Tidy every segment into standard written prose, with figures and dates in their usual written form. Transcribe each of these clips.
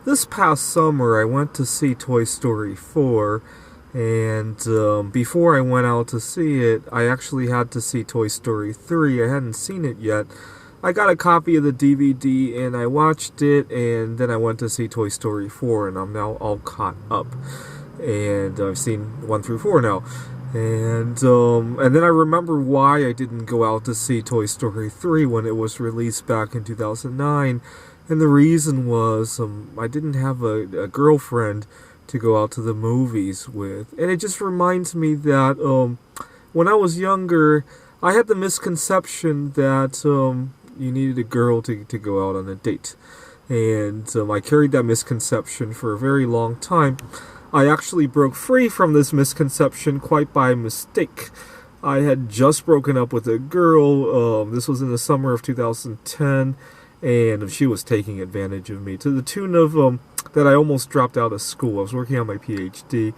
This past summer, I went to see Toy Story 4, and before I went out to see it, I actually had to see Toy Story 3. I hadn't seen it yet. I got a copy of the DVD and I watched it, and then I went to see Toy Story 4, and I'm now all caught up. And I've seen 1 through 4 now. And then I remember why I didn't go out to see Toy Story 3 when it was released back in 2009. And the reason was I didn't have a girlfriend to go out to the movies with. And it just reminds me that when I was younger, I had the misconception that you needed a girl to go out on a date. And I carried that misconception for a very long time. I actually broke free from this misconception quite by mistake. I had just broken up with a girl. This was in the summer of 2010. And she was taking advantage of me to the tune of that I almost dropped out of school. I was working on my PhD.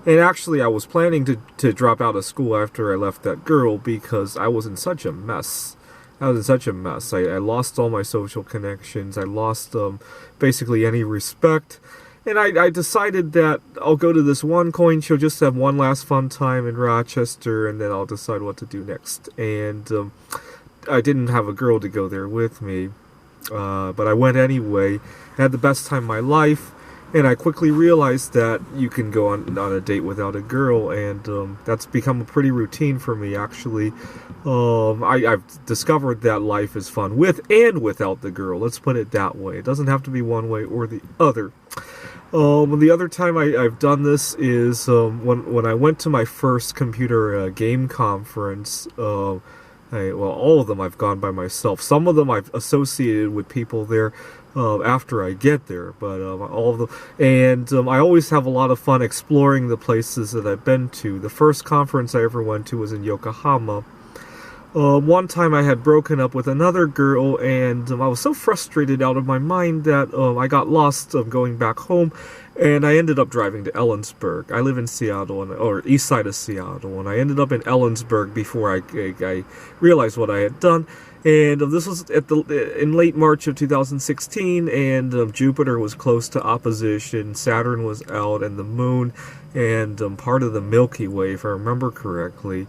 And actually, I was planning to drop out of school after I left that girl because I was in such a mess. I lost all my social connections. I lost basically any respect. And I decided that I'll go to this one coin show, just have one last fun time in Rochester, and then I'll decide what to do next. And I didn't have a girl to go there with me. But I went anyway, had the best time of my life, and I quickly realized that you can go on a date without a girl, and that's become a pretty routine for me, actually. I've discovered that life is fun with and without the girl, let's put it that way. It doesn't have to be one way or the other. The other time I've done this is when I went to my first computer game conference. All of them I've gone by myself. Some of them I've associated with people there after I get there, but all of them. And I always have a lot of fun exploring the places that I've been to. The first conference I ever went to was in Yokohama. One time I had broken up with another girl, and I was so frustrated out of my mind that I got lost going back home, and I ended up driving to Ellensburg. I live in Seattle, or east side of Seattle, and I ended up in Ellensburg before I realized what I had done. And this was in late March of 2016, and Jupiter was close to opposition, Saturn was out, and the moon, and part of the Milky Way, if I remember correctly.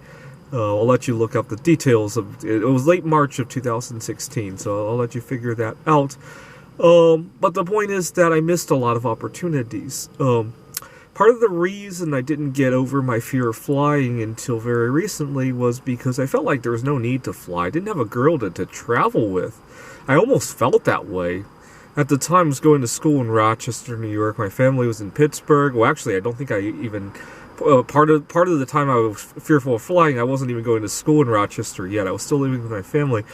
I'll let you look up the details of it. It was late March of 2016, so I'll let you figure that out. But the point is that I missed a lot of opportunities. Part of the reason I didn't get over my fear of flying until very recently was because I felt like there was no need to fly. I didn't have a girl to travel with. I almost felt that way. At the time, I was going to school in Rochester, New York. My family was in Pittsburgh. Well, actually, I don't think I even... part of the time I was fearful of flying, I wasn't even going to school in Rochester yet. I was still living with my family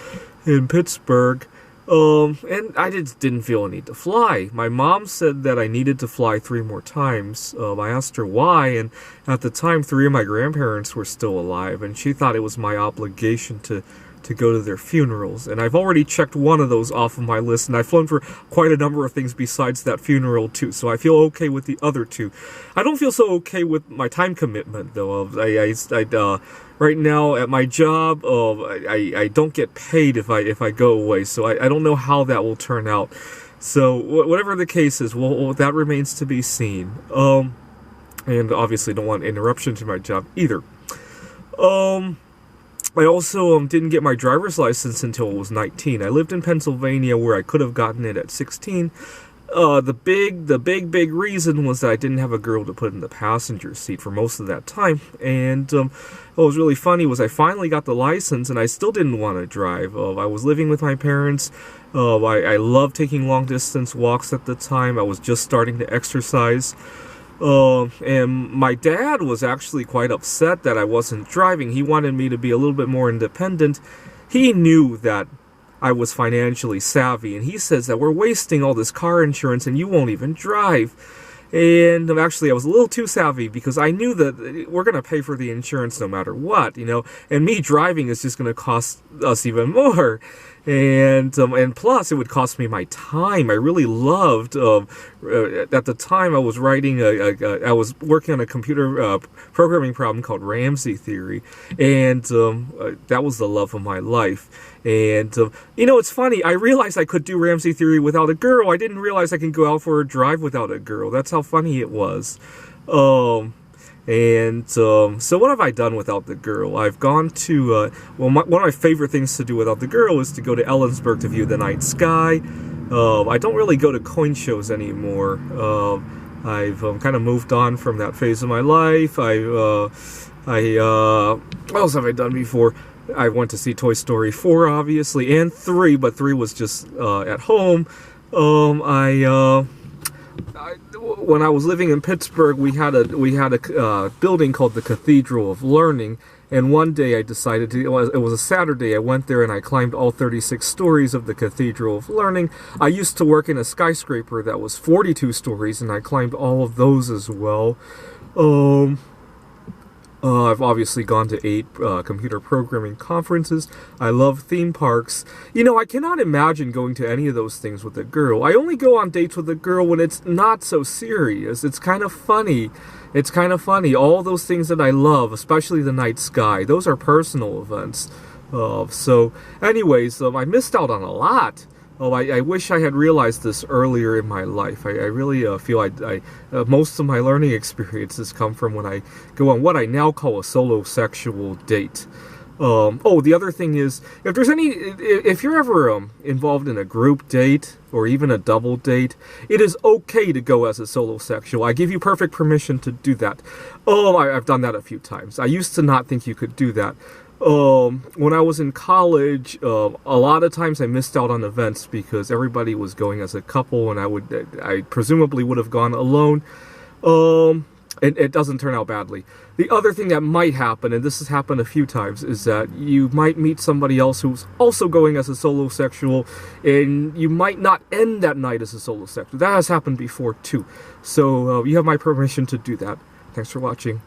in Pittsburgh. And I just didn't feel a need to fly. My mom said that I needed to fly 3 more times. I asked her why, and at the time, 3 of my grandparents were still alive, and she thought it was my obligation to go to their funerals. And I've already checked one of those off of my list, and I've flown for quite a number of things besides that funeral too, so I feel okay with the other 2. I don't feel so okay with my time commitment, though. Right now at my job, I don't get paid if I go away, so I don't know how that will turn out. So whatever the case is, well, that remains to be seen. And obviously don't want interruption to my job either. I also didn't get my driver's license until I was 19. I lived in Pennsylvania where I could have gotten it at 16. The big reason was that I didn't have a girl to put in the passenger seat for most of that time. And what was really funny was I finally got the license, and I still didn't want to drive. I was living with my parents. I loved taking long-distance walks at the time. I was just starting to exercise. And my dad was actually quite upset that I wasn't driving. He wanted me to be a little bit more independent. He knew that I was financially savvy, and he says that we're wasting all this car insurance and you won't even drive. And actually, I was a little too savvy because I knew that we're going to pay for the insurance no matter what, and me driving is just going to cost us even more. And plus, it would cost me my time. I really loved, at the time I was writing, I was working on a computer programming problem called Ramsey Theory, and that was the love of my life. And, you know, it's funny. I realized I could do Ramsey Theory without a girl. I didn't realize I can go out for a drive without a girl. That's how funny it was. So what have I done without the girl? I've gone to, one of my favorite things to do without the girl is to go to Ellensburg to view the night sky. I don't really go to coin shows anymore. I've kind of moved on from that phase of my life. What else have I done before? I went to see Toy Story 4, obviously, and 3, but 3 was just at home. When I was living in Pittsburgh, we had a building called the Cathedral of Learning, and one day I decided to. It was a Saturday. I went there and I climbed all 36 stories of the Cathedral of Learning. I used to work in a skyscraper that was 42 stories, and I climbed all of those as well. I've obviously gone to 8 computer programming conferences. I love theme parks. You know, I cannot imagine going to any of those things with a girl. I only go on dates with a girl when it's not so serious. It's kind of funny. It's kind of funny. All those things that I love, especially the night sky, those are personal events. Anyways, I missed out on a lot. I wish I had realized this earlier in my life. I really feel most of my learning experiences come from when I go on what I now call a solo sexual date. The other thing is, if you're ever involved in a group date or even a double date, it is okay to go as a solo sexual. I give you perfect permission to do that. I've done that a few times. I used to not think you could do that. When I was in college, a lot of times I missed out on events because everybody was going as a couple, and I presumably would have gone alone. It doesn't turn out badly. The other thing that might happen, and this has happened a few times, is that you might meet somebody else who's also going as a solo sexual, and you might not end that night as a solo sexual. That has happened before too. So, you have my permission to do that. Thanks for watching.